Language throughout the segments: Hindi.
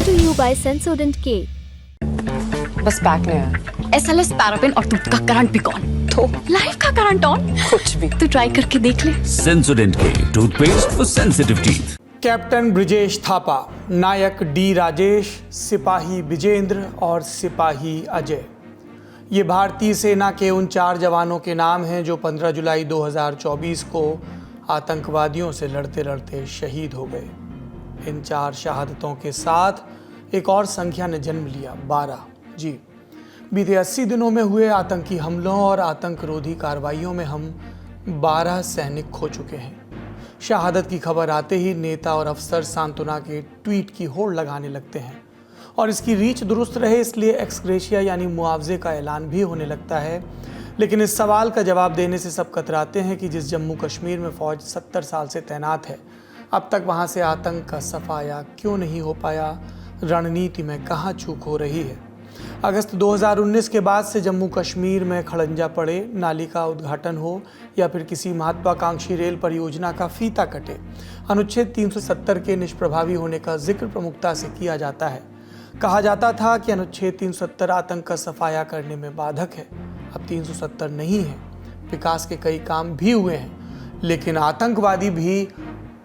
to you by Sensodent K. बस पैक नहीं है। SLS पैराफिन और दूध का करंट भी कौन? तो लाइफ का करंट ऑन? कुछ भी। तो ट्राई करके देख ले। Sensodent K toothpaste for sensitive teeth. Captain Brijesh Thapa, नायक डी राजेश, सिपाही विजेंद्र और सिपाही अजय, ये भारतीय सेना के उन 4 जवानों के नाम हैं जो 15 जुलाई 2024 को आतंकवादियों से लड़ते लड़ते शहीद हो गए। इन 4 शहादतों के साथ एक और संख्या ने जन्म लिया, 12। जी, बीते 80 दिनों में हुए आतंकी हमलों और आतंकरोधी कार्रवाइयों में हम 12 सैनिक खो चुके हैं। शहादत की खबर आते ही नेता और अफसर सांत्वना के ट्वीट की होड़ लगाने लगते हैं और इसकी रीच दुरुस्त रहे इसलिए एक्स ग्रेशिया यानी मुआवजे का ऐलान भी होने लगता है। लेकिन इस सवाल का जवाब देने से सब कतराते हैं कि जिस जम्मू कश्मीर में फ़ौज 70 साल से तैनात है, अब तक वहाँ से आतंक का सफाया क्यों नहीं हो पाया, रणनीति में कहाँ चूक हो रही है। अगस्त 2019 के बाद से जम्मू कश्मीर में खड़ंजा पड़े, नाली का उद्घाटन हो या फिर किसी महत्वाकांक्षी रेल परियोजना का फीता कटे, अनुच्छेद 370 के निष्प्रभावी होने का जिक्र प्रमुखता से किया जाता है। कहा जाता था कि अनुच्छेद 370 आतंक का सफाया करने में बाधक है। अब 370 नहीं है, विकास के कई काम भी हुए हैं, लेकिन आतंकवादी भी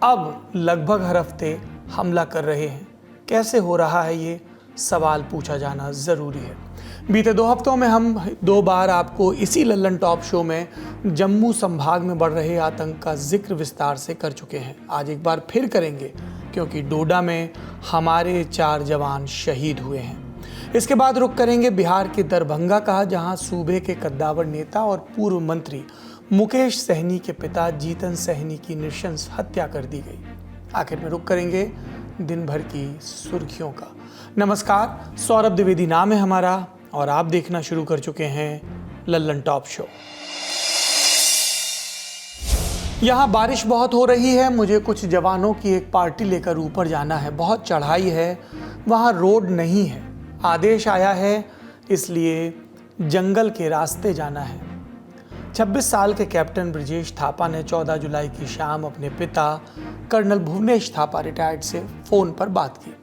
अब लगभग हर हफ्ते हमला कर रहे हैं। कैसे हो रहा है ये सवाल पूछा जाना ज़रूरी है। बीते 2 हफ्तों में हम 2 बार आपको इसी लल्लन टॉप शो में जम्मू संभाग में बढ़ रहे आतंक का जिक्र विस्तार से कर चुके हैं। आज एक बार फिर करेंगे क्योंकि डोडा में हमारे 4 जवान शहीद हुए हैं। इसके बाद रुख करेंगे बिहार के दरभंगा का, जहां सूबे के कद्दावर नेता और पूर्व मंत्री मुकेश सहनी के पिता जीतन सहनी की नृशंस हत्या कर दी गई। आखिर में रुख करेंगे दिन भर की सुर्खियों का। नमस्कार, सौरभ द्विवेदी नाम है हमारा और आप देखना शुरू कर चुके हैं लल्लन टॉप शो। यहाँ बारिश बहुत हो रही है, मुझे कुछ जवानों की एक पार्टी लेकर ऊपर जाना है। बहुत चढ़ाई है, वहाँ रोड नहीं है, आदेश आया है इसलिए जंगल के रास्ते जाना है। 26 साल के कैप्टन ब्रिजेश थापा ने 14 जुलाई की शाम अपने पिता कर्नल भुवनेश थापा रिटायर्ड से फ़ोन पर बात की।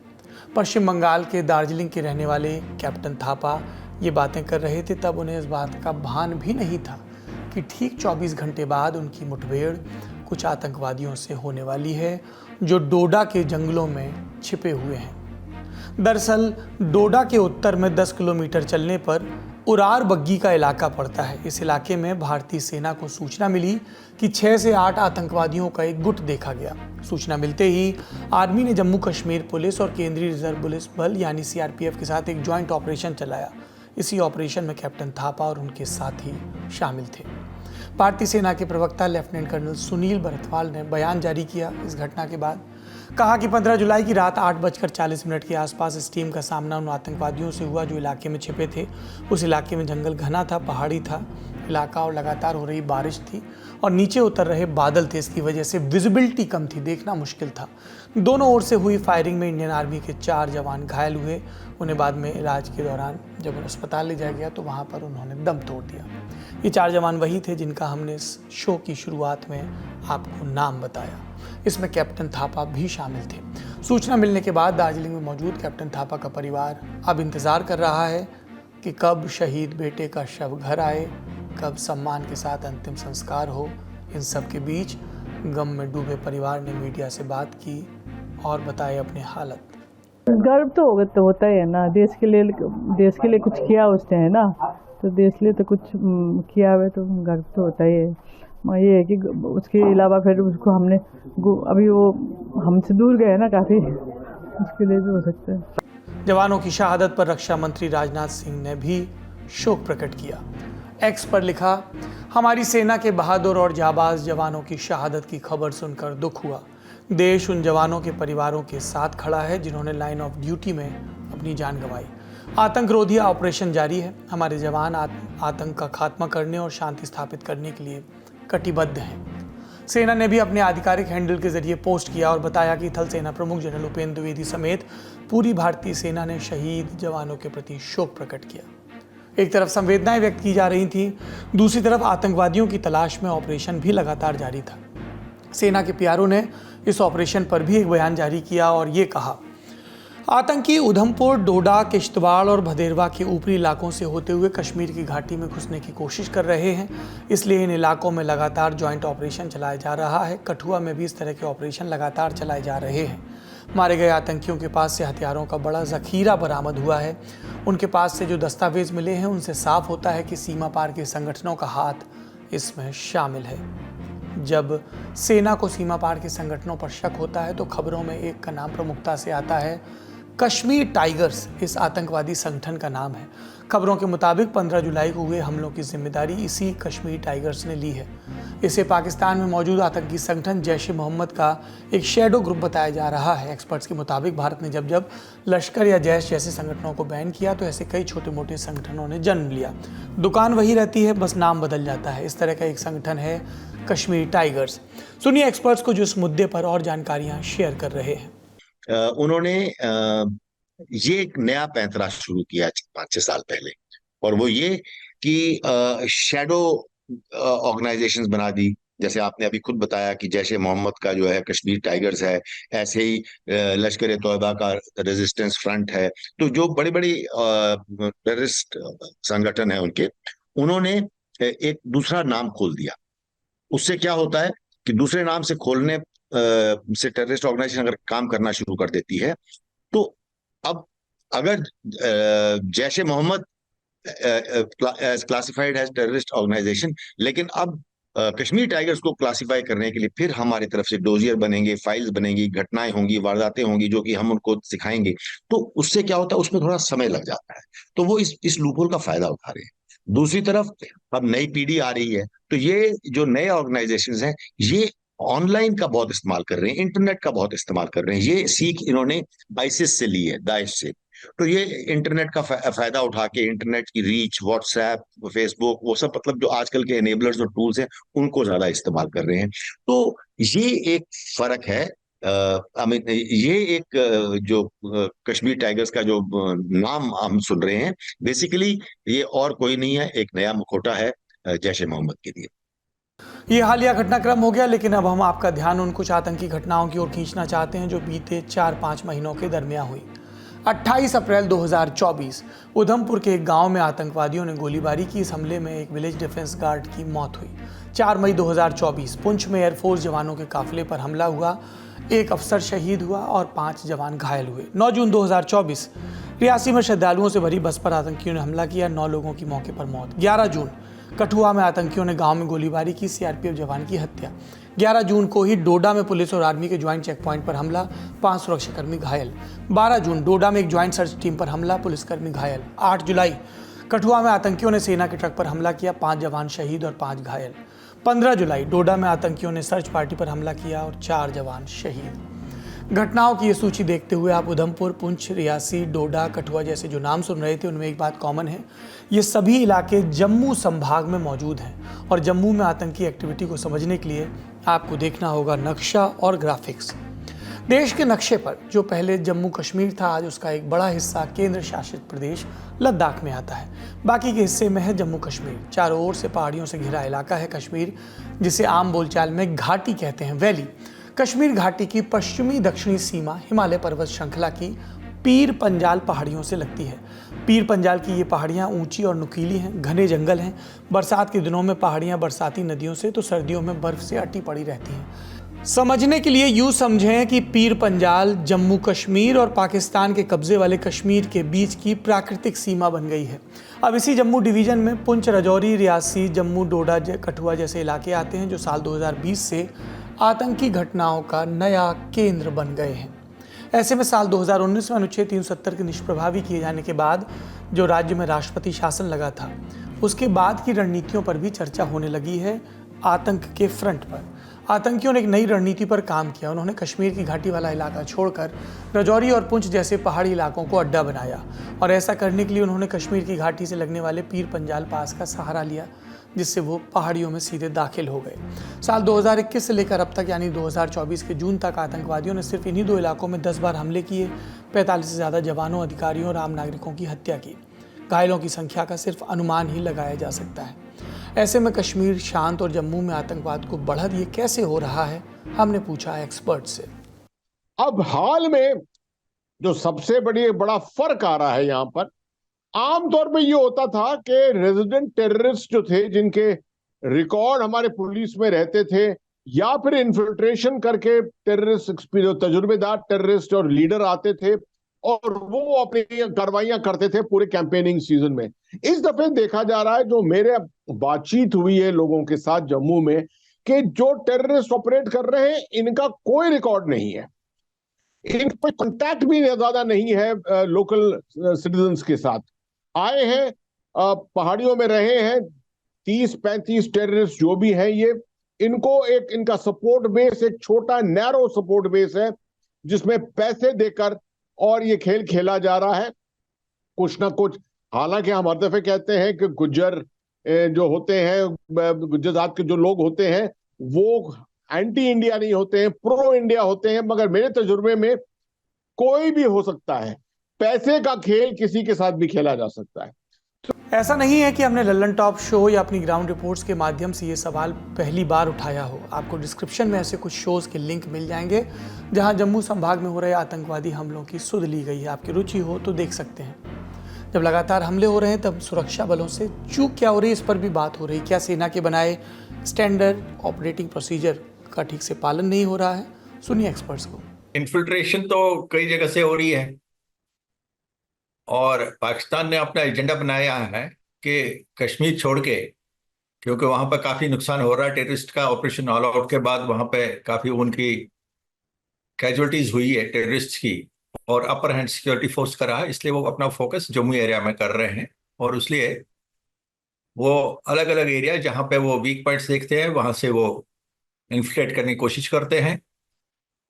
पश्चिम बंगाल के दार्जिलिंग के रहने वाले कैप्टन थापा ये बातें कर रहे थे, तब उन्हें इस बात का भान भी नहीं था कि ठीक 24 घंटे बाद उनकी मुठभेड़ कुछ आतंकवादियों से होने वाली है जो डोडा के जंगलों में छिपे हुए हैं। दरअसल डोडा के उत्तर में 10 किलोमीटर चलने पर उरार बग्गी का इलाका पड़ता है। इस इलाके में भारतीय सेना को सूचना मिली कि 6 से 8 आतंकवादियों का एक गुट देखा गया। सूचना मिलते ही आर्मी ने जम्मू कश्मीर पुलिस और केंद्रीय रिजर्व पुलिस बल यानी CRPF के साथ एक जॉइंट ऑपरेशन चलाया। इसी ऑपरेशन में कैप्टन थापा और उनके साथी शामिल थे। भारतीय सेना के प्रवक्ता लेफ्टिनेंट कर्नल सुनील बरथवाल ने बयान जारी किया इस घटना के बाद। कहा कि 15 जुलाई की रात 8:40 के आसपास इस टीम का सामना उन आतंकवादियों से हुआ जो इलाके में छिपे थे। उस इलाके में जंगल घना था, पहाड़ी था इलाका और लगातार हो रही बारिश थी और नीचे उतर रहे बादल थे। इसकी वजह से विजिबिलिटी कम थी, देखना मुश्किल था। दोनों ओर से हुई फायरिंग में इंडियन आर्मी के 4 जवान घायल हुए। उन्हें बाद में इलाज के दौरान जब अस्पताल ले जाया गया तो वहाँ पर उन्होंने दम तोड़ दिया। ये 4 जवान वही थे जिनका हमने इस शो की शुरुआत में आपको नाम बताया। इसमें कैप्टन थापा भी शामिल थे। सूचना मिलने के बाद दार्जिलिंग में मौजूद कैप्टन थापा का परिवार अब इंतज़ार कर रहा है कि कब शहीद बेटे का शव घर आए, कब सम्मान के साथ अंतिम संस्कार हो। इन सब के बीच गम में डूबे परिवार ने मीडिया से बात की और बताए अपनी हालत। गर्व तो होता ही है ना, देश के लिए कुछ किया उसने, है ना, तो देश के लिए तो कुछ किया हुआ, तो गर्व तो होता ही है। ये है कि उसके अलावा फिर उसको हमने अभी वो हमसे दूर गए ना काफ़ी, उसके लिए भी हो सकता है। जवानों की शहादत पर रक्षा मंत्री राजनाथ सिंह ने भी शोक प्रकट किया। एक्स पर लिखा, हमारी सेना के बहादुर और जाबाज जवानों की शहादत की खबर सुनकर दुख हुआ। देश उन जवानों के परिवारों के साथ खड़ा है जिन्होंने लाइन ऑफ ड्यूटी में अपनी जान गंवाई। आतंकरोधी ऑपरेशन जारी है। हमारे जवान आतंक का खात्मा करने और शांति स्थापित करने के लिए कटिबद्ध हैं। सेना ने भी अपने आधिकारिक हैंडल के जरिए पोस्ट किया और बताया कि थल सेना प्रमुख जनरल उपेंद्र द्विवेदी समेत पूरी भारतीय सेना ने शहीद जवानों के प्रति शोक प्रकट किया। एक तरफ संवेदनाएं व्यक्त की जा रही थीं, दूसरी तरफ आतंकवादियों की तलाश में ऑपरेशन भी लगातार जारी था। सेना के पीआरओ ने इस ऑपरेशन पर भी एक बयान जारी किया और ये कहा, आतंकी उधमपुर, डोडा, किश्तवाड़ और भदेरवा के ऊपरी इलाकों से होते हुए कश्मीर की घाटी में घुसने की कोशिश कर रहे हैं। इसलिए इन इलाकों में लगातार जॉइंट ऑपरेशन चलाया जा रहा है। कठुआ में भी इस तरह के ऑपरेशन लगातार चलाए जा रहे हैं। मारे गए आतंकियों के पास से हथियारों का बड़ा जखीरा बरामद हुआ है। उनके पास से जो दस्तावेज मिले हैं उनसे साफ होता है कि सीमा पार के संगठनों का हाथ इसमें शामिल है। जब सेना को सीमा पार के संगठनों पर शक होता है तो खबरों में एक का नाम प्रमुखता से आता है। कश्मीर टाइगर्स इस आतंकवादी संगठन का नाम है। खबरों के मुताबिक 15 जुलाई को हुए हमलों की जिम्मेदारी इसी कश्मीर टाइगर्स ने ली है। इसे पाकिस्तान में मौजूद आतंकी संगठन जैश ए मोहम्मद का एक शैडो ग्रुप बताया जा रहा है। एक्सपर्ट्स के मुताबिक भारत ने जब जब लश्कर या जैश जैसे संगठनों को बैन किया तो ऐसे कई छोटे मोटे संगठनों ने जन्म लिया। दुकान वही रहती है, बस नाम बदल जाता है। इस तरह का एक संगठन है कश्मीर टाइगर्स। सुनिए एक्सपर्ट्स को जो इस मुद्दे पर और जानकारियां शेयर कर रहे हैं। उन्होंने ये एक नया पैंतरा शुरू किया 5-6 साल पहले, और वो ये कि शैडो ऑर्गेनाइजेशंस बना दी। जैसे आपने अभी खुद बताया कि जैश ए मोहम्मद का जो है कश्मीर टाइगर्स है, ऐसे ही लश्कर ए तोयबा का रेजिस्टेंस फ्रंट है। तो जो बड़ी बड़ी टेररिस्ट संगठन है उनके, उन्होंने एक दूसरा नाम खोल दिया। उससे क्या होता है कि दूसरे नाम से खोलने से टेररिस्ट ऑर्गेनाइजेशन अगर काम करना शुरू कर देती है तो अब अगर Jaish e Mohammed classified as terrorist organisation, लेकिन अब कश्मीर टाइगर्स को क्लासिफाई करने के लिए फिर हमारी तरफ से डोजियर बनेंगे, फाइल्स बनेंगी, घटनाएं होंगी, वारदातें होंगी जो कि हम उनको सिखाएंगे। तो उससे क्या होता है, उसमें थोड़ा समय लग जाता है। तो वो इस लूपहोल का फायदा उठा रहे हैं। दूसरी तरफ अब नई पीढ़ी आ रही है, तो ये जो नए ऑर्गेनाइजेशंस हैं ये ऑनलाइन का बहुत इस्तेमाल कर रहे हैं, इंटरनेट का बहुत इस्तेमाल कर रहे हैं। ये सीख इन्होंने आईसिस से ली है, दाइश से। तो ये इंटरनेट का फायदा उठा के इंटरनेट की रीच, व्हाट्सएप, फेसबुक, वो सब मतलब जो आजकल के एनेबलर्स और टूल्स हैं उनको ज्यादा इस्तेमाल कर रहे हैं। तो ये एक फर्क है। ये एक जो कश्मीर टाइगर्स का जो नाम हम सुन रहे हैं, बेसिकली ये और कोई नहीं है, एक नया मुखौटा है जैश ए मोहम्मद के लिए। ये हालिया घटनाक्रम हो गया, लेकिन अब हम आपका ध्यान उन कुछ आतंकी घटनाओं की ओर खींचना चाहते हैं जो बीते 4-5 महीनों के दरमियान हुई। 28 अप्रैल 2024 उधमपुर के एक गांव में आतंकवादियों ने गोलीबारी की। इस हमले में एक विलेज डिफेंस गार्ड की मौत हुई। 4 मई 2024 पुंछ में एयरफोर्स जवानों के काफिले पर हमला हुआ। एक अफसर शहीद हुआ और 5 जवान घायल हुए। 9 जून 2024 रियासी में श्रद्धालुओं से भरी बस पर आतंकियों ने हमला किया। 9 लोगों की मौके पर मौत। 11 जून कठुआ में आतंकियों ने गांव में गोलीबारी की, सीआरपीएफ जवान की हत्या। 11 जून को ही डोडा में पुलिस और आर्मी के ज्वाइंट चेक पॉइंट पर हमला, 5 सुरक्षाकर्मी घायल। 12 जून डोडा में एक ज्वाइंट सर्च टीम पर हमला, पुलिसकर्मी घायल। 8 जुलाई कठुआ में आतंकियों ने सेना के ट्रक पर हमला किया, 5 जवान शहीद और 5 घायल। 15 जुलाई डोडा में आतंकियों ने सर्च पार्टी पर हमला किया और 4 जवान शहीद। घटनाओं की ये सूची देखते हुए आप उधमपुर, पुंछ, रियासी, डोडा, कठुआ जैसे जो नाम सुन रहे थे उनमें एक बात कॉमन है। ये सभी इलाके जम्मू संभाग में मौजूद हैं और जम्मू में आतंकी एक्टिविटी को समझने के लिए आपको देखना होगा नक्शा और ग्राफिक्स। देश के नक्शे पर जो पहले जम्मू कश्मीर था, आज उसका एक बड़ा हिस्सा केंद्र शासित प्रदेश लद्दाख में आता है। बाकी के हिस्से में है जम्मू कश्मीर। चारों ओर से पहाड़ियों से घिरा इलाका है कश्मीर, जिसे आम बोलचाल में घाटी कहते हैं, वैली। कश्मीर घाटी की पश्चिमी दक्षिणी सीमा हिमालय पर्वत श्रृंखला की पीर पंजाल पहाड़ियों से लगती है। पीर पंजाल की ये पहाड़ियाँ ऊंची और नुकीली हैं, घने जंगल हैं। बरसात के दिनों में पहाड़ियाँ बरसाती नदियों से तो सर्दियों में बर्फ से अटी पड़ी रहती हैं। समझने के लिए यूँ समझें कि पीर पंजाल जम्मू कश्मीर और पाकिस्तान के कब्जे वाले कश्मीर के बीच की प्राकृतिक सीमा बन गई है। अब इसी जम्मू डिवीज़न में पुंछ, राजौरी, रियासी, जम्मू, डोडा, कठुआ जैसे इलाके आते हैं जो साल 2020 से आतंकी घटनाओं का नया केंद्र बन गए हैं। ऐसे में साल 2019 में अनुच्छेद 370 के निष्प्रभावी किए जाने के बाद जो राज्य में राष्ट्रपति शासन लगा था, उसके बाद की रणनीतियों पर भी चर्चा होने लगी है। आतंक के फ्रंट पर आतंकियों ने एक नई रणनीति पर काम किया। उन्होंने कश्मीर की घाटी वाला इलाका छोड़कर राजौरी और पुंछ जैसे पहाड़ी इलाकों को अड्डा बनाया और ऐसा करने के लिए उन्होंने कश्मीर की घाटी से लगने वाले पीर पंजाल पास का सहारा लिया, जिससे वो पहाड़ियों में सीधे दाखिल हो गए। साल 2021 से लेकर अब तक यानी 2024 के जून तक आतंकवादियों ने सिर्फ इन्हीं 2 इलाकों में 10 बार हमले किए, 45 से ज़्यादा जवानों, अधिकारियों और आम नागरिकों की हत्या की। घायलों की संख्या का सिर्फ अनुमान ही लगाया जा सकता है। ऐसे में कश्मीर शांत और जम्मू में आतंकवाद को बढ़त ये कैसे हो रहा है, हमने पूछा एक्सपर्ट से। अब हाल में जो सबसे बड़ा फर्क आ रहा है यहाँ पर, आमतौर पे ये होता था कि रेजिडेंट टेररिस्ट जो थे, जिनके रिकॉर्ड हमारे पुलिस में रहते थे, या फिर इन्फिल्ट्रेशन करके टेररिस्ट, तजुर्बेदार टेररिस्ट और लीडर आते थे और वो अपनी कार्रवाइयां करते थे पूरे कैंपेनिंग सीजन में। इस दफे देखा जा रहा है, जो मेरे बातचीत हुई है लोगों के साथ जम्मू में, कि जो टेररिस्ट ऑपरेट कर रहे हैं इनका कोई रिकॉर्ड नहीं है, इन पर कांटेक्ट भी ज्यादा नहीं है लोकल सिटीजन्स के साथ। आए हैं, पहाड़ियों में रहे हैं, 30-35 टेररिस्ट जो भी हैं, ये इनको एक इनका सपोर्ट बेस, एक छोटा नैरो सपोर्ट बेस है जिसमें पैसे देकर और ये खेल खेला जा रहा है कुछ ना कुछ। हालांकि हम हर दफे कहते हैं कि गुज्जर जो होते हैं, गुज्जर जात के जो लोग होते हैं, वो एंटी इंडिया नहीं होते हैं, प्रो इंडिया होते हैं, मगर मेरे तजुर्बे में कोई भी हो सकता है, पैसे का खेल किसी के साथ भी खेला जा सकता है। ऐसा नहीं है कि हमने लल्लन टॉप शो या अपनी ग्राउंड रिपोर्ट्स के माध्यम से ये सवाल पहली बार उठाया हो। आपको डिस्क्रिप्शन में ऐसे कुछ शोज़ के लिंक मिल जाएंगे जहां जम्मू संभाग में हो रहे आतंकवादी हमलों की सुध ली गई है। आपकी रुचि हो तो देख सकते हैं। जब लगातार हमले हो रहे हैं तब सुरक्षा बलों से चूक क्या हो रही है, इस पर भी बात हो रही है। क्या सेना के बनाए स्टैंडर्ड ऑपरेटिंग प्रोसीजर का ठीक से पालन नहीं हो रहा है? सुनिए एक्सपर्ट्स को। इन्फिल्ट्रेशन तो कई जगह से हो रही है और पाकिस्तान ने अपना एजेंडा बनाया है कि कश्मीर छोड़ के, क्योंकि वहां पर काफी नुकसान हो रहा है टेररिस्ट का, ऑपरेशन ऑल आउट के बाद वहां पे काफी उनकी कैजुअलिटीज हुई है टेररिस्ट की, और अपर हैंड सिक्योरिटी फोर्स का रहा, इसलिए वो अपना फोकस जम्मू एरिया में कर रहे हैं। और इसलिए वो अलग अलग एरिया जहां पे वो वीक पॉइंट्स देखते हैं वहां से वो इन्फिल्ट्रेट करने की कोशिश करते हैं।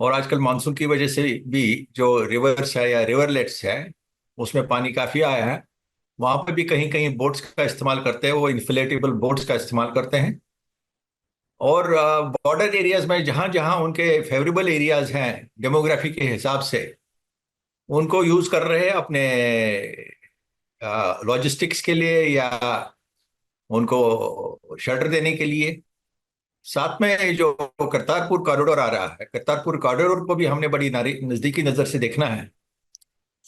और आजकल मानसून की वजह से भी जो रिवर्स है या रिवरलेट्स है उसमें पानी काफी आया है, वहां पर भी कहीं कहीं बोट्स का इस्तेमाल करते हैं, वो इन्फ्लेटेबल बोट्स का इस्तेमाल करते हैं। और बॉर्डर एरियाज में जहां जहां उनके फेवरेबल एरियाज हैं डेमोग्राफी के हिसाब से, उनको यूज कर रहे हैं अपने लॉजिस्टिक्स के लिए या उनको शेल्टर देने के लिए। साथ में जो करतारपुर कॉरिडोर आ रहा है, करतारपुर कॉरिडोर को भी हमने बड़ी नजदीकी नजर से देखना है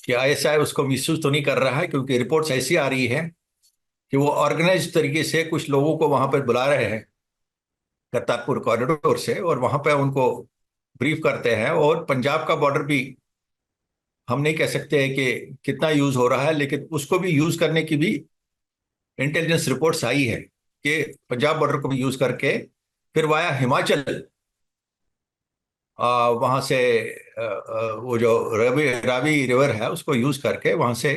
कि आईएसआई उसको मिसयूज तो नहीं कर रहा है, क्योंकि रिपोर्ट्स ऐसी आ रही है कि वो ऑर्गेनाइज तरीके से कुछ लोगों को वहां पर बुला रहे हैं करतारपुर कॉरिडोर से, और वहां पर उनको ब्रीफ करते हैं। और पंजाब का बॉर्डर भी हम नहीं कह सकते हैं कि कितना यूज हो रहा है, लेकिन उसको भी यूज करने की भी इंटेलिजेंस रिपोर्ट्स आई है कि पंजाब बॉर्डर को भी यूज करके फिर वाया हिमाचल वहां से वो जो रावी रिवर है उसको यूज करके वहां से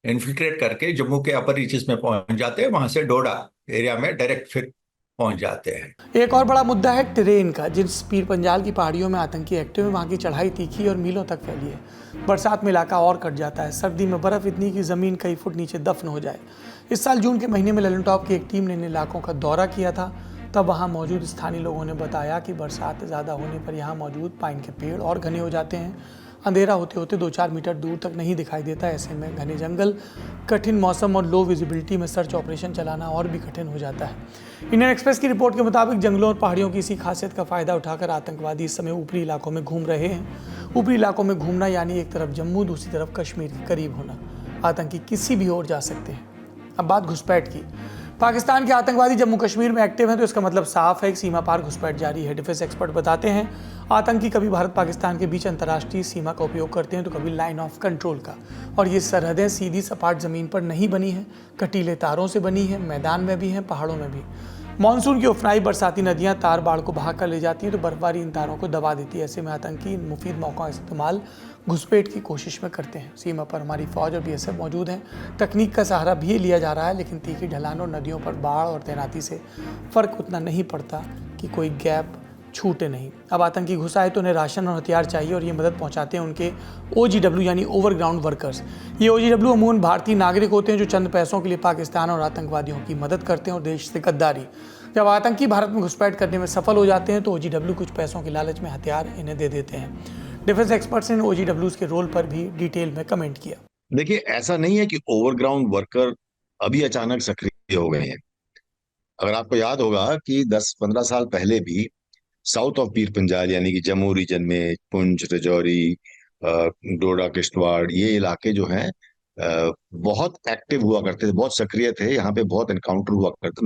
इन्फिल्ट्रेट करके जम्मू के अपर रीचेस में पहुंच जाते हैं, वहां से डोडा एरिया में डायरेक्ट फिर पहुंच जाते हैं। एक और बड़ा मुद्दा है टेरेन का। जिस पीर पंजाल की पहाड़ियों में आतंकी एक्टिव है, वहाँ की चढ़ाई तीखी और मीलों तक फैली है। बरसात में इलाका और कट जाता है, सर्दी में बर्फ़ इतनी कि ज़मीन कई फुट नीचे दफन हो जाए। इस साल जून के महीने में लल्लन टॉप की एक टीम ने इन इलाकों का दौरा किया था। तब वहाँ मौजूद स्थानीय लोगों ने बताया कि बरसात ज़्यादा होने पर यहाँ मौजूद पाइन के पेड़ और घने हो जाते हैं। अंधेरा होते होते 2-4 मीटर दूर तक नहीं दिखाई देता। ऐसे में घने जंगल, कठिन मौसम और लो विजिबिलिटी में सर्च ऑपरेशन चलाना और भी कठिन हो जाता है। इंडियन एक्सप्रेस की रिपोर्ट के मुताबिक जंगलों और पहाड़ियों की इसी खासियत का फ़ायदा उठाकर आतंकवादी इस समय ऊपरी इलाकों में घूम रहे हैं। ऊपरी इलाकों में घूमना यानी एक तरफ जम्मू, दूसरी तरफ कश्मीर के करीब होना। आतंकी किसी भी ओर जा सकते हैं। अब बात घुसपैठ की। पाकिस्तान के आतंकवादी जम्मू कश्मीर में एक्टिव हैं तो इसका मतलब साफ है कि सीमा पार घुसपैठ जारी है। डिफेंस एक्सपर्ट बताते हैं आतंकी कभी भारत पाकिस्तान के बीच अंतर्राष्ट्रीय सीमा का उपयोग करते हैं तो कभी लाइन ऑफ कंट्रोल का। और ये सरहदें सीधी सपाट ज़मीन पर नहीं बनी हैं, कटीले तारों से बनी हैं, मैदान में भी हैं, पहाड़ों में भी। मानसून की उफनाई बरसाती नदियां तार बाढ़ को बहा कर ले जाती हैं तो बर्फबारी इन तारों को दबा देती है। ऐसे में आतंकी इन मुफीद मौक़ों का इस्तेमाल घुसपैठ की कोशिश में करते हैं। सीमा पर हमारी फौज और बीएसएफ मौजूद हैं। तकनीक का सहारा भी लिया जा रहा है, लेकिन तीखी ढलानों, नदियों पर बाढ़ और तैनाती से फ़र्क उतना नहीं पड़ता कि कोई गैप छूटे नहीं। अब आतंकी घुस आए तो उन्हें राशन और हथियार चाहिए और ये मदद पहुंचाते हैं उनके OGW यानी ओवरग्राउंड वर्कर्स। ये OGW अमूमन भारतीय नागरिक होते हैं जो चंद पैसों के लिए पाकिस्तान और आतंकवादियों की मदद करते हैं और देश से गद्दारी। जब आतंकी भारत में घुसपैठ करने में सफल हो जाते हैं तो OGW कुछ पैसों के लालच में हथियार इन्हें दे देते हैं। डिफेंस एक्सपर्ट्स ने OGWs के रोल पर भी डिटेल में कमेंट किया। देखिए, ऐसा नहीं है कि ओवरग्राउंड वर्कर अभी अचानक सक्रिय हो गए हैं। अगर आपको याद होगा कि 10-15 साल पहले भी साउथ ऑफ पीर पंजाल यानी कि जम्मू रीजन में पुंछ, राजौरी, डोडा किश्तवाड़ ये इलाके जो हैं बहुत एक्टिव हुआ करते थे, बहुत सक्रिय थे, यहाँ पे बहुत एनकाउंटर हुआ करते।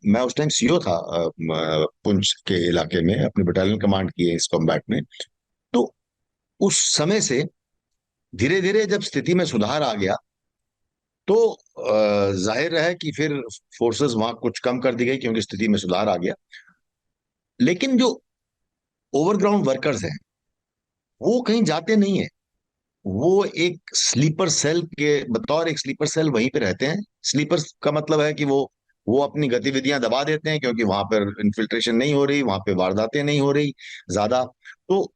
मैं उस टाइम सीओ था पुंछ के इलाके में, अपनी बटालियन कमांड की है इस कॉम्बैट में। तो उस समय से धीरे धीरे जब स्थिति में सुधार आ गया तो जाहिर है कि फिर फोर्सेस वहां कुछ कम कर दी गई क्योंकि स्थिति में सुधार आ गया। लेकिन जो ओवरग्राउंड वर्कर्स हैं वो कहीं जाते नहीं है, वो एक स्लीपर सेल के बतौर एक स्लीपर सेल वहीं पे रहते हैं। स्लीपर का मतलब है कि वो अपनी गतिविधियां दबा देते हैं क्योंकि वहां पर इन्फिल्ट्रेशन नहीं हो रही, वहां पे वारदातें नहीं हो रही ज्यादा। तो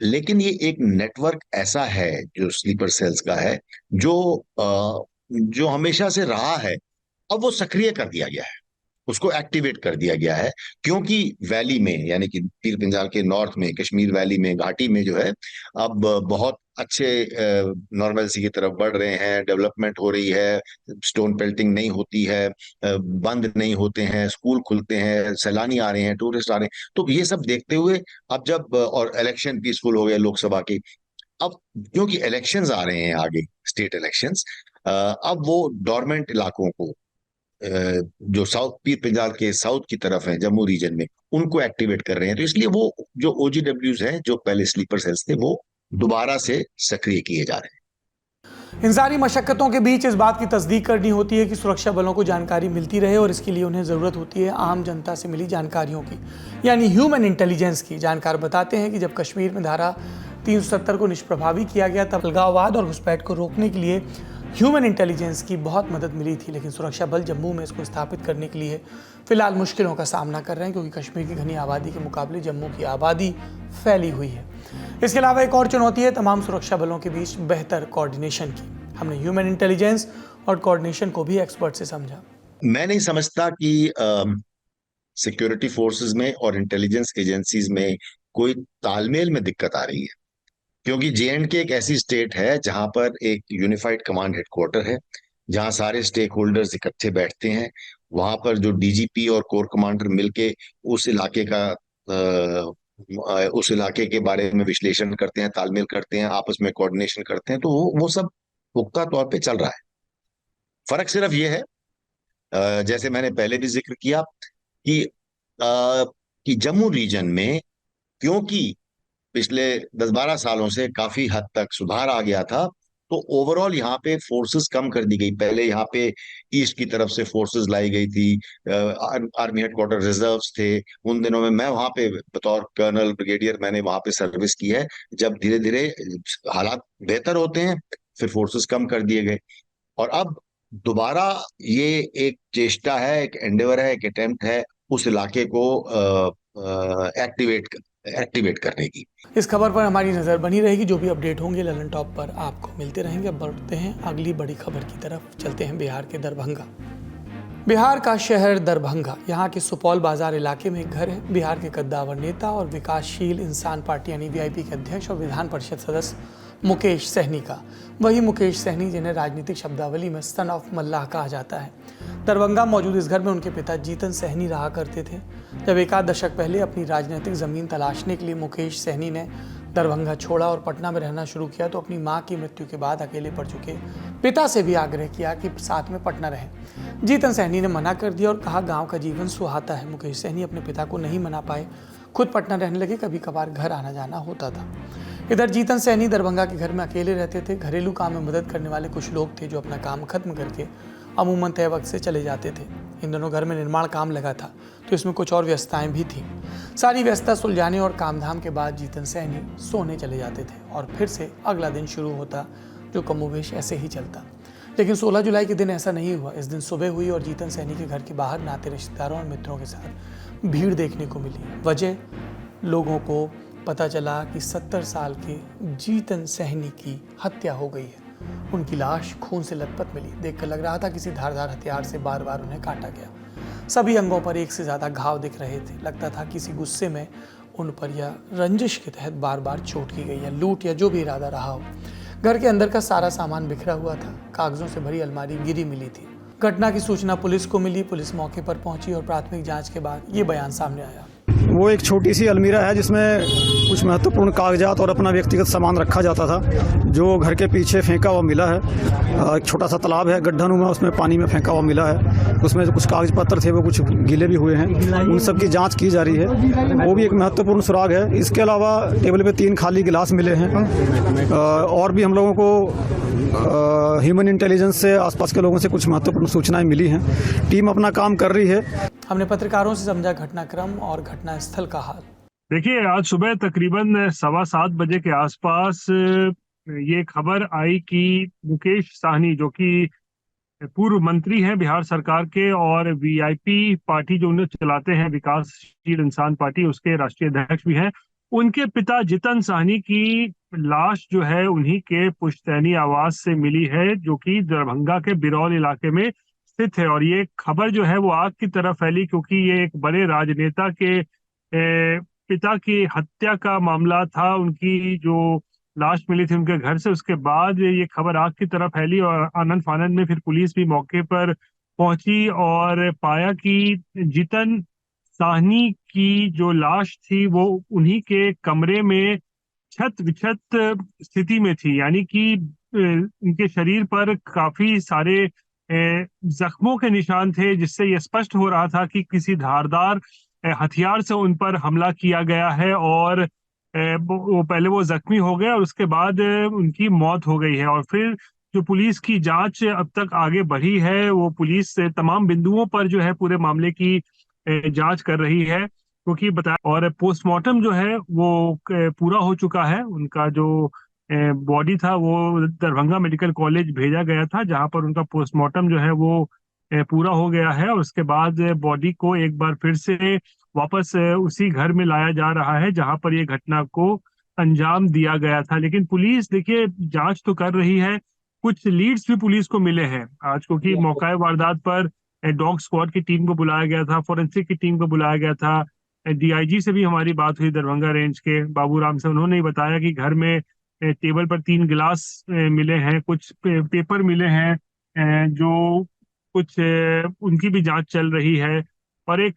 लेकिन ये एक नेटवर्क ऐसा है जो स्लीपर सेल्स का है, जो हमेशा से रहा है, अब वो सक्रिय कर दिया गया है, उसको एक्टिवेट कर दिया गया है। क्योंकि वैली में यानी कि पीर पंजाल के नॉर्थ में, कश्मीर वैली में, घाटी में जो है अब बहुत अच्छे नॉर्मलसी की तरफ बढ़ रहे हैं, डेवलपमेंट हो रही है, स्टोन पेल्टिंग नहीं होती है, बंद नहीं होते हैं, स्कूल खुलते हैं, सैलानी आ रहे हैं, टूरिस्ट आ रहे हैं। तो ये सब देखते हुए अब जब और इलेक्शन पीसफुल हो गए लोकसभा के, अब क्योंकि इलेक्शंस आ रहे हैं आगे, स्टेट इलेक्शंस, अब वो डोरमेंट इलाकों को जो साउथ पीर पंजाल के साउथ की तरफ है, जम्मू रीजन में, उनको एक्टिवेट कर रहे हैं। तो इसलिए वो जो ओजीडब्ल्यूज हैं जो पहले स्लीपर सेल्स थे वो दोबारा से सक्रिय किए जा रहे हैं। इन सारी मशक्कतों के बीच इस बात की तस्दीक करनी होती है कि सुरक्षा बलों को जानकारी मिलती रहे और इसके लिए उन्हें ज़रूरत होती है आम जनता से मिली जानकारियों की, यानी ह्यूमन इंटेलिजेंस की। जानकार बताते हैं कि जब कश्मीर में धारा 370 को निष्प्रभावी किया गया तब अलगाववाद और घुसपैठ को रोकने के लिए ह्यूमन इंटेलिजेंस की बहुत मदद मिली थी। लेकिन सुरक्षा बल जम्मू में इसको स्थापित करने के लिए फिलहाल मुश्किलों का सामना कर रहे हैं क्योंकि कश्मीर की घनी आबादी के मुकाबले जम्मू की आबादी फैली हुई है। इसके अलावा एक और चुनौती है तमाम सुरक्षा बलों के बीच बेहतर कोऑर्डिनेशन की। हमने ह्यूमन इंटेलिजेंस और कोऑर्डिनेशन को भी एक्सपर्ट से समझा। मैं नहीं समझता कि सिक्योरिटी फोर्सेस में और इंटेलिजेंस एजेंसीज में कोई तालमेल में दिक्कत आ रही है, क्योंकि JNK एक ऐसी स्टेट है जहां पर एक यूनिफाइड कमांड हेडक्वार्टर है, जहां सारे स्टेक होल्डर्स इकट्ठे बैठते हैं। वहां पर जो DGP और कोर कमांडर मिलके उस इलाके के बारे में विश्लेषण करते हैं, तालमेल करते हैं, आपस में कोऑर्डिनेशन करते हैं। तो वो सब पुख्ता तौर पे चल रहा है। फर्क सिर्फ ये है, जैसे मैंने पहले भी जिक्र किया कि जम्मू रीजन में क्योंकि पिछले 10-12 सालों से काफी हद तक सुधार आ गया था, तो ओवरऑल यहाँ पे फोर्सेस कम कर दी गई। पहले यहाँ पे ईस्ट की तरफ से फोर्सेस लाई गई थी, आर्मी हेडक्वार्टर रिजर्व्स थे। उन दिनों में मैं वहां पे बतौर कर्नल ब्रिगेडियर मैंने वहां पे सर्विस की है। जब धीरे धीरे हालात बेहतर होते हैं फिर फोर्सेस कम कर दिए गए, और अब दोबारा ये एक चेष्टा है, एक एंडेवर है, एक अटेम्प्ट है उस इलाके को एक्टिवेट करने की। इस खबर पर हमारी नज़र बनी रहेगी। जो भी अपडेट होंगे ललन टॉप पर आपको मिलते रहेंगे। अब बढ़ते हैं अगली बड़ी खबर की तरफ। चलते हैं बिहार के दरभंगा। बिहार का शहर दरभंगा, यहाँ के सुपौल बाजार इलाके में एक घर है। बिहार के कद्दावर नेता और विकासशील इंसान पार्टी यानी VIP के अध्यक्ष और विधान परिषद सदस्य मुकेश सहनी का, वही मुकेश सहनी जिन्हें राजनीतिक शब्दावली में सन ऑफ मल्लाह कहा जाता है। दरभंगा मौजूद इस घर में उनके पिता जीतन सहनी रहा करते थे। जब एक आध दशक पहले अपनी राजनीतिक ज़मीन तलाशने के लिए मुकेश सहनी ने दरभंगा छोड़ा और पटना में रहना शुरू किया तो अपनी मां की मृत्यु के बाद अकेले पड़ चुके पिता से भी आग्रह किया कि साथ में पटना रहें। जीतन सहनी ने मना कर दिया और कहा गांव का जीवन सुहाता है। मुकेश सहनी अपने पिता को नहीं मना पाए, खुद पटना रहने लगे। कभी कभार घर आना जाना होता था। इधर जीतन सहनी दरभंगा के घर में अकेले रहते थे। घरेलू काम में मदद करने वाले कुछ लोग थे जो अपना काम खत्म करके अमूमन तय वक्त से चले जाते थे। इन दोनों घर में निर्माण काम लगा था तो इसमें कुछ और व्यस्तताएं भी थी। सारी व्यस्तता सुलझाने और कामधाम के बाद जीतन सहनी सोने चले जाते थे और फिर से अगला दिन शुरू होता, जो कमोवेश ऐसे ही चलता। लेकिन 16 जुलाई के दिन ऐसा नहीं हुआ। इस दिन सुबह हुई और जीतन सहनी के घर के बाहर नाते रिश्तेदारों और मित्रों के साथ भीड़ देखने को मिली। वजह, लोगों को पता चला कि 70 साल के जीतन सहनी की हत्या हो गई है। उनकी लाश खून से लथपथ मिली। देखकर लग रहा था किसी धारदार हथियार से बार बार उन्हें काटा गया। सभी अंगों पर एक से ज़्यादा घाव दिख रहे थे। लगता था किसी गुस्से में उन पर या रंजिश के तहत बार बार चोट की गई, या लूट, या जो भी इरादा रहा हो। घर के अंदर का सारा सामान बिखरा हुआ था। कागजों से भरी अलमारी गिरी मिली थी। घटना की सूचना पुलिस को मिली। पुलिस मौके पर पहुंची और प्राथमिक जांच के बाद ये बयान सामने आया। वो एक छोटी सी अलमीरा है जिसमें कुछ महत्वपूर्ण कागजात और अपना व्यक्तिगत सामान रखा जाता था, जो घर के पीछे फेंका हुआ मिला है। एक छोटा सा तालाब है गड्ढानुमा, उसमें पानी में फेंका हुआ मिला है। उसमें जो कुछ कागज पत्र थे वो कुछ गीले भी हुए हैं, उन सब की जांच की जा रही है। वो भी एक महत्वपूर्ण सुराग है। इसके अलावा टेबल पे 3 खाली गिलास मिले हैं। और भी हम लोगों को ह्यूमन इंटेलिजेंस से आसपास के लोगों से कुछ महत्वपूर्ण सूचनाएं मिली हैं। टीम अपना काम कर रही है। हमने पत्रकारों से समझा घटनाक्रम और घटनास्थल का हाल। देखिए, आज सुबह तकरीबन 7:15 बजे के आसपास ये खबर आई कि मुकेश साहनी, जो कि पूर्व मंत्री हैं बिहार सरकार के और वीआईपी पार्टी जो उन्हें चलाते हैं, विकासशील इंसान पार्टी, उसके राष्ट्रीय अध्यक्ष भी हैं, उनके पिता जितन साहनी की लाश जो है उन्हीं के पुश्तैनी आवास से मिली है, जो कि दरभंगा के बिरौल इलाके में स्थित है। और ये खबर जो है वो आग की तरह फैली, क्योंकि ये एक बड़े राजनेता के पिता की हत्या का मामला था। उनकी जो लाश मिली थी उनके घर से, उसके बाद ये खबर आग की तरह फैली और आनंद फानंद में फिर पुलिस भी मौके पर पहुंची और पाया कि जितन साहनी की जो लाश थी वो उन्हीं के कमरे में छत विछत स्थिति में थी। यानी कि उनके शरीर पर काफी सारे जख्मों के निशान थे, जिससे यह स्पष्ट हो रहा था कि किसी धारदार हथियार से उन पर हमला किया गया है और वो पहले वो जख्मी हो गए और उसके बाद उनकी मौत हो गई है। और फिर जो पुलिस की जांच अब तक आगे बढ़ी है, वो पुलिस तमाम बिंदुओं पर जो है पूरे मामले की जांच कर रही है, क्योंकि बताया। और पोस्टमार्टम जो है वो पूरा हो चुका है। उनका जो बॉडी था वो दरभंगा मेडिकल कॉलेज भेजा गया था, जहां पर उनका पोस्टमार्टम जो है वो पूरा हो गया है। और उसके बाद बॉडी को एक बार फिर से वापस उसी घर में लाया जा रहा है जहां पर ये घटना को अंजाम दिया गया था। लेकिन पुलिस देखिए जांच तो कर रही है, कुछ लीड्स भी पुलिस को मिले हैं आज, क्योंकि मौका वारदात पर डॉग स्क्वाड की टीम को बुलाया गया था, फोरेंसिक की टीम को बुलाया गया था। डीआईजी से भी हमारी बात हुई दरभंगा रेंज के बाबूराम से, उन्होंने ही बताया कि घर में टेबल पर 3 गिलास मिले हैं, कुछ पेपर मिले हैं, जो कुछ उनकी भी जांच चल रही है। और एक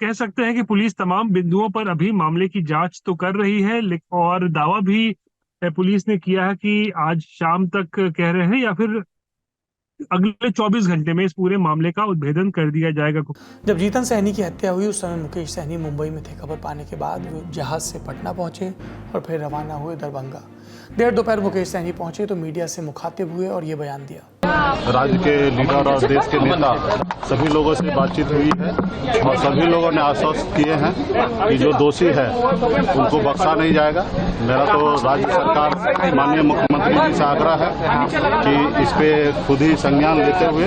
कह सकते हैं कि पुलिस तमाम बिंदुओं पर अभी मामले की जांच तो कर रही है, और दावा भी पुलिस ने किया है कि आज शाम तक कह रहे हैं या फिर अगले 24 घंटे में इस पूरे मामले का उद्भेदन कर दिया जाएगा। जब जीतन सहनी की हत्या हुई उस समय मुकेश सहनी मुंबई में थे। खबर पाने के बाद वो जहाज से पटना पहुंचे और फिर रवाना हुए दरभंगा। देर दोपहर मुकेश सहनी पहुंचे तो मीडिया से मुखातिब हुए और ये बयान दिया। राज्य के लीडर और देश के नेता सभी लोगों से बातचीत हुई है और सभी लोगों ने आश्वस्त किए हैं कि जो दोषी है उनको बख्शा नहीं जाएगा। मेरा तो राज्य सरकार माननीय मुख्यमंत्री जी से आग्रह है कि इस पे खुद ही संज्ञान लेते हुए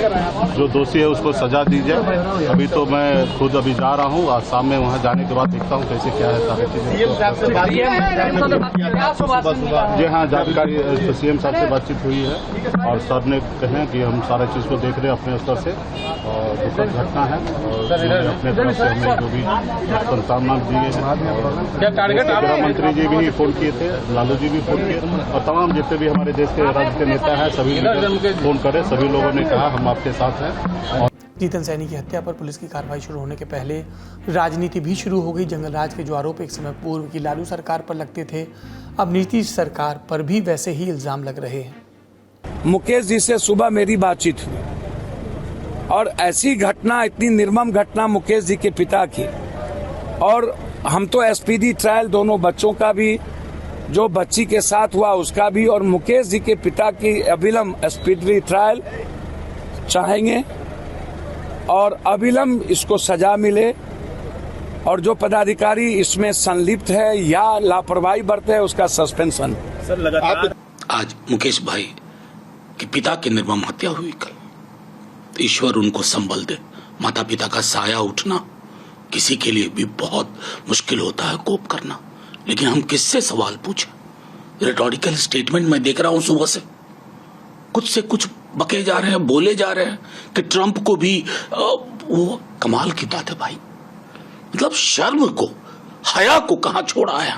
जो दोषी है उसको सजा दी जाए। अभी तो मैं खुद अभी जा रहा हूँ, आज शाम में वहाँ जाने के बाद देखता हूँ कैसे क्या है सारी चीजें। जी हाँ, जानकारी सीएम साहब से बातचीत हुई है और सर ने कहे कि हम सारा चीज को देख रहे हैं अपने स्तर से और दुखद घटना है और अपने तरफ से हमें जो भी संसाधन दिए हैं। गृह मंत्री जी भी फोन किए थे, लालू जी भी फोन किए और तमाम जितने भी हमारे देश के राज्य के नेता हैं सभी फोन करे, सभी लोगों ने कहा हम आपके साथ हैं। जीतन सहनी की हत्या पर पुलिस की कार्रवाई शुरू होने के पहले राजनीति भी शुरू हो गई। जंगलराज के जो आरोप एक समय पूर्व की लालू सरकार पर लगते थे, अब नीतीश सरकार पर भी वैसे ही इल्जाम लग रहे हैं। मुकेश जी से सुबह मेरी बातचीत हुई और ऐसी घटना, इतनी निर्मम घटना मुकेश जी के पिता की, और हम तो एसपीडी ट्रायल दोनों बच्चों का भी, जो बच्ची के साथ हुआ उसका भी, और मुकेश जी के पिता की अविलंब एसपीडी ट्रायल चाहेंगे और अविलंब इसको सजा मिले और जो पदाधिकारी इसमें संलिप्त है या लापरवाही बरते है उसका सस्पेंशन। आज मुकेश भाई कि पिता की निर्मम हत्या हुई कल, तो ईश्वर उनको संबल दे। माता पिता का साया उठना किसी के लिए भी बहुत मुश्किल होता है कोप करना, लेकिन हम किससे सवाल पूछे? रिटोरिकल स्टेटमेंट मैं देख रहा हूं सुबह से, कुछ से कुछ बके जा रहे हैं, बोले जा रहे हैं कि ट्रंप को भी वो कमाल की बात है भाई। मतलब शर्म को, हया को कहां छोड़ा है।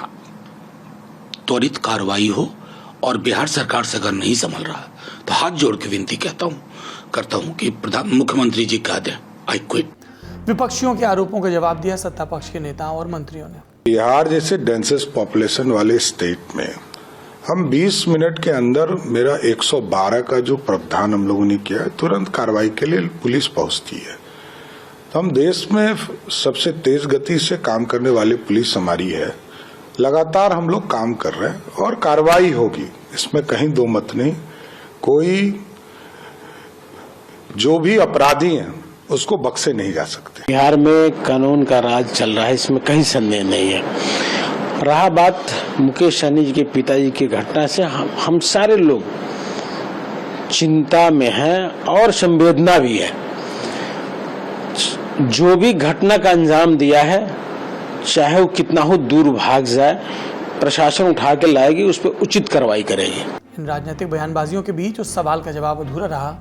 त्वरित कार्रवाई हो और बिहार सरकार से अगर नहीं संभल रहा तो हाथ जोड़ के विनती करता हूं कि मुख्यमंत्री जी कह दें आई क्विट। विपक्षियों के आरोपों का जवाब दिया सत्ता पक्ष के नेताओं और मंत्रियों ने। बिहार जैसे डेंसेस्ट पॉपुलेशन वाले स्टेट में हम 20 मिनट के अंदर मेरा 112 का जो प्रावधान हम लोगों ने किया है, तुरंत कार्रवाई के लिए पुलिस पहुंचती है। तो हम देश में सबसे तेज गति से काम करने वाली पुलिस हमारी है। लगातार हम लोग काम कर रहे हैं और कार्रवाई होगी, इसमें कहीं दो मत नहीं। कोई जो भी अपराधी हैं उसको बख्शे नहीं जा सकते। बिहार में कानून का राज चल रहा है, इसमें कहीं संदेह नहीं है। रहा बात मुकेश सहनी जी के पिताजी की घटना से, हम सारे लोग चिंता में हैं और संवेदना भी है। जो भी घटना का अंजाम दिया है, चाहे वो कितना हो दूर भाग जाए, प्रशासन उठा के लाएगी, उस पर उचित कार्रवाई करेगी। इन राजनीतिक बयानबाजियों के बीच उस सवाल का जवाब अधूरा रहा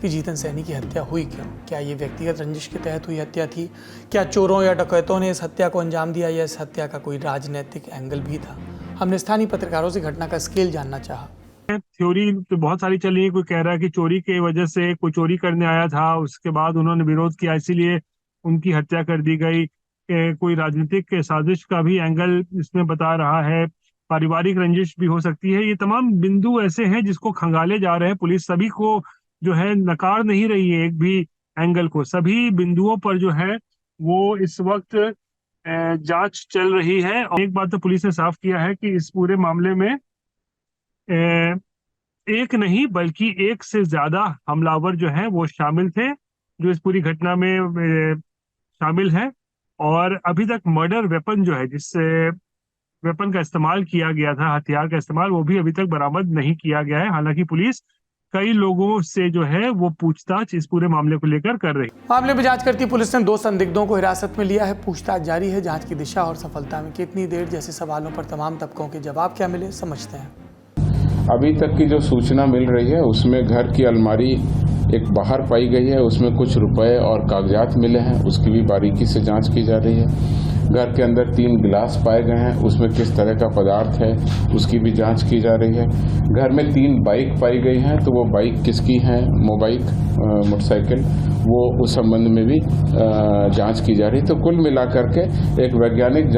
कि जीतन सहनी की हत्या हुई क्यों? क्या ये व्यक्तिगत रंजिश के तहत हुई हत्या थी? क्या चोरों या डकैतों ने इस हत्या को अंजाम दिया, या इस हत्या का कोई राजनीतिक एंगल भी था? हमने स्थानीय पत्रकारों से घटना का स्केल जानना चाहा। थ्योरी तो बहुत सारी चली है। कोई कह रहा है कि चोरी के वजह से कोई चोरी करने आया था, उसके बाद उन्होंने विरोध किया इसीलिए उनकी हत्या कर दी गई। कोई राजनीतिक साजिश का भी एंगल इसमें बता रहा है, पारिवारिक रंजिश भी हो सकती है। ये तमाम बिंदु ऐसे हैं जिसको खंगाले जा रहे हैं। पुलिस सभी को जो है नकार नहीं रही है, एक भी एंगल को। सभी बिंदुओं पर जो है वो इस वक्त जांच चल रही है। और एक बात तो पुलिस ने साफ किया है कि इस पूरे मामले में एक नहीं बल्कि एक से ज्यादा हमलावर जो है वो शामिल थे, जो इस पूरी घटना में शामिल है। और अभी तक मर्डर वेपन जो है, जिससे वेपन का इस्तेमाल किया गया था, हथियार का इस्तेमाल, वो भी अभी तक बरामद नहीं किया गया है। हालांकि पुलिस कई लोगों से जो है वो पूछताछ इस पूरे मामले को लेकर कर रही। मामले में जांच करती पुलिस ने 2 संदिग्धों को हिरासत में लिया है। पूछताछ जारी है। जांच की दिशा और सफलता में कितनी देर जैसे सवालों पर तमाम तबकों के जवाब क्या मिले, समझते हैं। अभी तक की जो सूचना मिल रही है उसमें घर की अलमारी एक बाहर पाई गई है, उसमें कुछ रुपए और कागजात मिले हैं, उसकी भी बारीकी से जांच की जा रही है। घर के अंदर 3 गिलास पाए गए हैं, उसमें किस तरह का पदार्थ है उसकी भी जांच की जा रही है। घर में 3 बाइक पाई गई हैं, तो वो बाइक किसकी हैं, मोटरसाइकिल, वो उस संबंध में भी जांच की जा रही है। तो कुल मिलाकर के एक वैज्ञानिक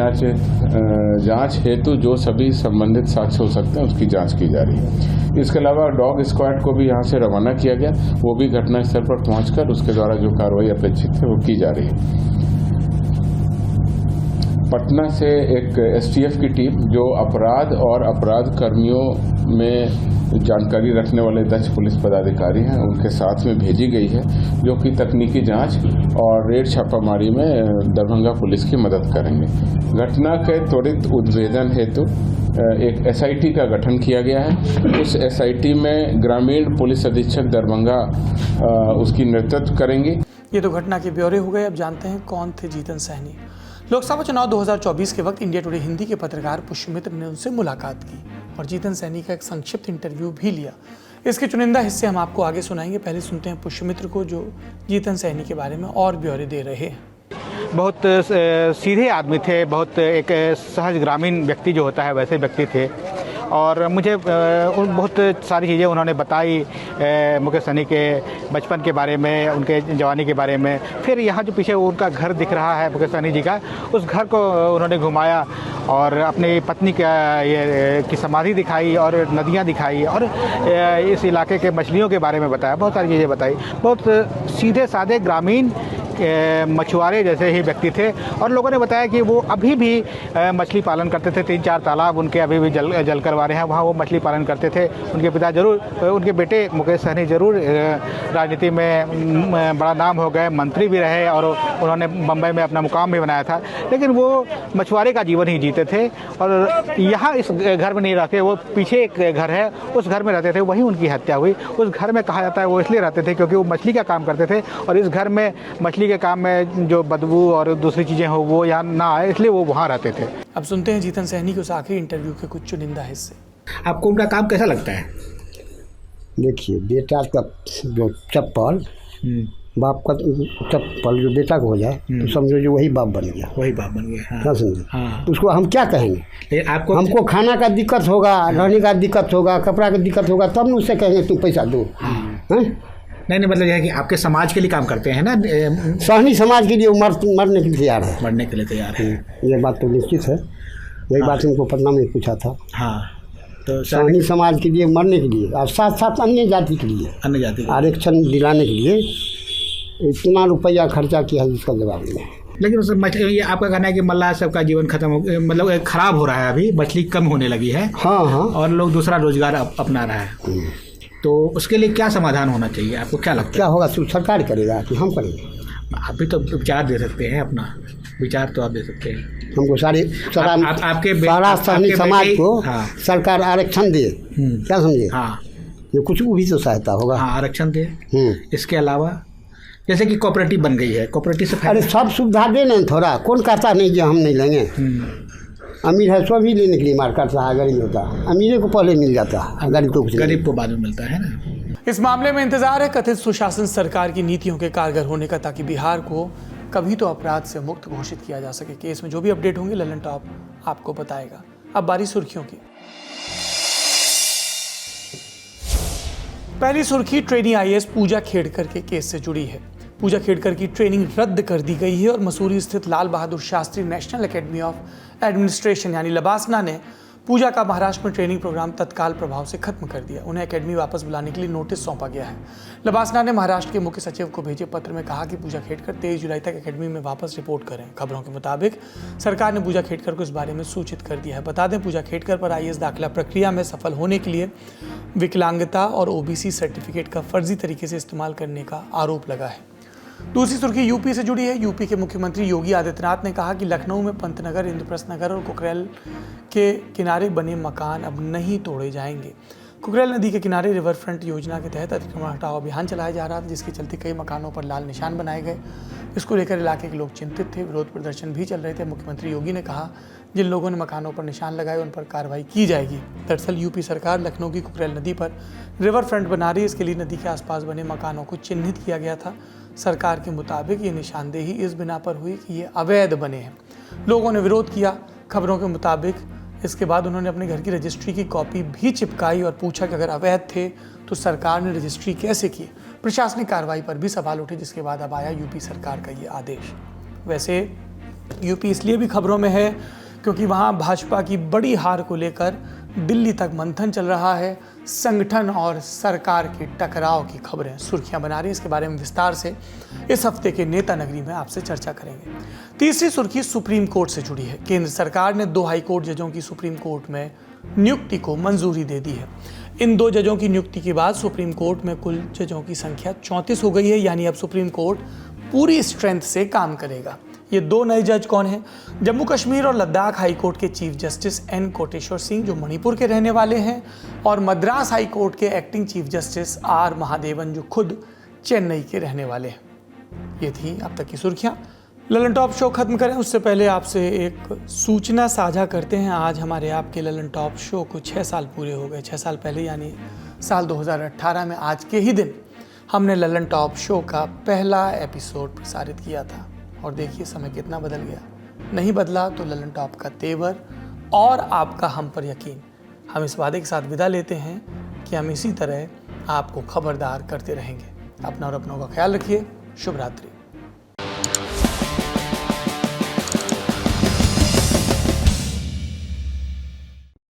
जांच हेतु जो सभी संबंधित साक्ष्य हो सकते हैं उसकी जांच की जा रही है। इसके अलावा डॉग स्क्वाड को भी यहाँ से रवाना किया गया, वो भी घटनास्थल पर पहुंचकर उसके द्वारा जो कार्रवाई अपेक्षित है वो की जा रही है। पटना से एक एसटीएफ की टीम जो अपराध और अपराध कर्मियों में जानकारी रखने वाले दक्ष पुलिस पदाधिकारी हैं, उनके साथ में भेजी गई है, जो कि तकनीकी जांच और रेड छापामारी में दरभंगा पुलिस की मदद करेंगे। घटना के त्वरित उद्भेदन हेतु एक एसआईटी का गठन किया गया है। उस एसआईटी में ग्रामीण पुलिस अधीक्षक दरभंगा उसकी नेतृत्व करेंगे। ये तो घटना के ब्यौरे हो गए। अब जानते हैं कौन थे जीतन सहनी। लोकसभा चुनाव 2024 के वक्त इंडिया टुडे हिंदी के पत्रकार पुष्यमित्र ने उनसे मुलाकात की और जीतन सहनी का एक संक्षिप्त इंटरव्यू भी लिया। इसके चुनिंदा हिस्से हम आपको आगे सुनाएंगे। पहले सुनते हैं पुष्यमित्र को, जो जीतन सहनी के बारे में और ब्यौरे दे रहे हैं। बहुत सीधे आदमी थे, बहुत एक सहज ग्रामीण व्यक्ति जो होता है वैसे व्यक्ति थे। और मुझे बहुत सारी चीज़ें उन्होंने बताई मुकेश सहनी के बचपन के बारे में, उनके जवानी के बारे में। फिर यहाँ जो पीछे उनका घर दिख रहा है मुकेश सहनी जी का, उस घर को उन्होंने घुमाया और अपनी पत्नी की समाधि दिखाई और नदियाँ दिखाई और इस इलाके के मछलियों के बारे में बताया। बहुत सारी चीज़ें बताई। बहुत सीधे साधे ग्रामीण मछुआरे जैसे ही व्यक्ति थे। और लोगों ने बताया कि वो अभी भी मछली पालन करते थे। 3-4 तालाब उनके अभी भी जल करवा रहे हैं, वहाँ वो मछली पालन करते थे। उनके पिता जरूर, उनके बेटे मुकेश सहनी जरूर राजनीति में बड़ा नाम हो गए, मंत्री भी रहे और उन्होंने बम्बई में अपना मुकाम भी बनाया था। लेकिन वो मछुआरे का जीवन ही जीते थे और यहाँ इस घर में नहीं रहते। वो पीछे एक घर है, उस घर में रहते थे। वहीं उनकी हत्या हुई। उस घर में कहा जाता है वो इसलिए रहते थे क्योंकि वो मछली का काम करते थे और इस घर में मछली के काम में जो बदबू और दूसरी चीजें हो वो यहाँ ना आए, इसलिए वो वहाँ रहते थे। अब सुनते हैं जीतन सहनी के उस आखिरी इंटरव्यू के कुछ चुनिंदा हिस्से। आपको उनका काम कैसा लगता है? देखिए, बेटा का जो चप्पल, बाप का चप्पल जो बेटा को हो जाए तो समझो जो वही बाप बन गया। वही बाप बन गया। हाँ। समझे? हाँ। तो उसको हम क्या कहेंगे? आपको हमको खाना का दिक्कत होगा, रहने का दिक्कत होगा, कपड़ा का दिक्कत होगा, तब न उससे कहेंगे तुम पैसा दो। हाँ। नहीं मतलब यह है कि आपके समाज के लिए काम करते हैं ना, सहनी समाज के लिए मरने के लिए तैयार है, मरने के लिए तैयार है। ये बात तो निश्चित है, यही बात उनको पटना में पूछा था। हाँ, तो सहनी समाज के लिए मरने के लिए और साथ साथ अन्य जाति के लिए, अन्य जाति आरक्षण दिलाने के लिए इतना रुपया खर्चा किया है जिसका जवाब नहीं। लेकिन ये आपका कहना है कि मल्लाह सब का जीवन खत्म हो, मतलब खराब हो रहा है, अभी मछली कम होने लगी है। हाँ हाँ, और लोग दूसरा रोजगार अपना रहा है, तो उसके लिए क्या समाधान होना चाहिए, आपको क्या लगता है? क्या होगा, सरकार करेगा कि हम करेंगे? आप भी तो विचार दे सकते हैं, अपना विचार तो आप दे सकते हैं। हमको आपके सारा सहनी समाज को सरकार आरक्षण दे, क्या समझे? हाँ, ये कुछ भी तो सहायता होगा। हाँ, आरक्षण दे। इसके अलावा जैसे कि कोऑपरेटिव बन गई है, कोऑपरेटिव से अरे सब सुविधा दे ना थोड़ा, कौन कहता नहीं कि हम नहीं लेंगे। अमीर है सो भी लेने के लिए मार करता है, गरीब होता अमीर को पहले मिल जाता है, गरीब को बाद में मिलता है ना। इस मामले में इंतजार है कथित सुशासन सरकार की नीतियों के कारगर होने का, ताकि बिहार को कभी तो अपराध से मुक्त घोषित किया जा सके। केस में जो भी अपडेट होंगे ललन टॉप आपको बताएगा। अब बारी सुर्खियों की। पहली सुर्खी ट्रेनी आईएएस पूजा खेड़कर के केस से जुड़ी है। पूजा खेड़कर की ट्रेनिंग रद्द कर दी गई है और मसूरी स्थित Lal Bahadur Shastri National Academy of Administration यानी लबासना ने पूजा का महाराष्ट्र में ट्रेनिंग प्रोग्राम तत्काल प्रभाव से खत्म कर दिया। उन्हें एकेडमी वापस बुलाने के लिए नोटिस सौंपा गया है। लबासना ने महाराष्ट्र के मुख्य सचिव को भेजे पत्र में कहा कि पूजा खेड़कर 23 जुलाई तक एकेडमी में वापस रिपोर्ट करें। खबरों के मुताबिक सरकार ने पूजा खेड़कर को इस बारे में सूचित कर दिया है। बता दें, पूजा खेड़कर पर आईएएस दाखिला प्रक्रिया में सफल होने के लिए विकलांगता और ओबीसी सर्टिफिकेट का फर्जी तरीके से इस्तेमाल करने का आरोप लगा है। दूसरी सुर्खी यूपी से जुड़ी है। यूपी के मुख्यमंत्री योगी आदित्यनाथ ने कहा कि लखनऊ में पंतनगर, इंद्रप्रस्थ नगर और कुकरेल के किनारे बने मकान अब नहीं तोड़े जाएंगे। कुकरेल नदी के किनारे रिवर फ्रंट योजना के तहत अतिक्रमण हटाओ अभियान चलाया जा रहा था, जिसके चलते कई मकानों पर लाल निशान बनाए गए। इसको लेकर इलाके के लोग चिंतित थे, विरोध प्रदर्शन भी चल रहे थे। मुख्यमंत्री योगी ने कहा, जिन लोगों ने मकानों पर निशान लगाए उन पर कार्रवाई की जाएगी। दरअसल यूपी सरकार लखनऊ की कुकरेल नदी पर रिवर फ्रंट बना रही है। इसके लिए नदी के आसपास बने मकानों को चिन्हित किया गया था। सरकार के मुताबिक ये निशानदेही इस बिना पर हुई कि ये अवैध बने हैं। लोगों ने विरोध किया। खबरों के मुताबिक इसके बाद उन्होंने अपने घर की रजिस्ट्री की कॉपी भी चिपकाई और पूछा कि अगर अवैध थे तो सरकार ने रजिस्ट्री कैसे की। प्रशासनिक कार्रवाई पर भी सवाल उठे, जिसके बाद अब आया यूपी सरकार का ये आदेश। वैसे यूपी इसलिए भी खबरों में है क्योंकि वहाँ भाजपा की बड़ी हार को लेकर दिल्ली तक मंथन चल रहा है। संगठन और सरकार के टकराव की खबरें सुर्खियां बना रही हैं। इसके बारे में विस्तार से इस हफ्ते के नेता नगरी में आपसे चर्चा करेंगे। तीसरी सुर्खी सुप्रीम कोर्ट से जुड़ी है। केंद्र सरकार ने 2 हाई कोर्ट जजों की सुप्रीम कोर्ट में नियुक्ति को मंजूरी दे दी है। इन 2 जजों की नियुक्ति के बाद सुप्रीम कोर्ट में कुल जजों की संख्या 34 हो गई है, यानी अब सुप्रीम कोर्ट पूरी स्ट्रेंथ से काम करेगा। ये 2 नए जज कौन हैं? जम्मू कश्मीर और लद्दाख हाई कोर्ट के chief justice N Koteshwar Singh, जो मणिपुर के रहने वाले हैं, और मद्रास हाई कोर्ट के acting chief justice R Mahadevan, जो खुद चेन्नई के रहने वाले हैं। ये थी अब तक की सुर्खियां। ललन टॉप शो खत्म करें उससे पहले आपसे एक सूचना साझा करते हैं। आज हमारे आपके ललन टॉप शो को 6 साल पूरे हो गए। 6 साल पहले यानी साल 2018 में आज के ही दिन हमने ललन टॉप शो का पहला एपिसोड प्रसारित किया था। और देखिए समय कितना बदल गया। नहीं बदला तो ललन टॉप का तेवर और आपका हम पर यकीन। हम इस वादे के साथ विदा लेते हैं कि हम इसी तरह आपको खबरदार करते रहेंगे। अपना और अपनों का ख्याल रखिए। शुभ रात्रि।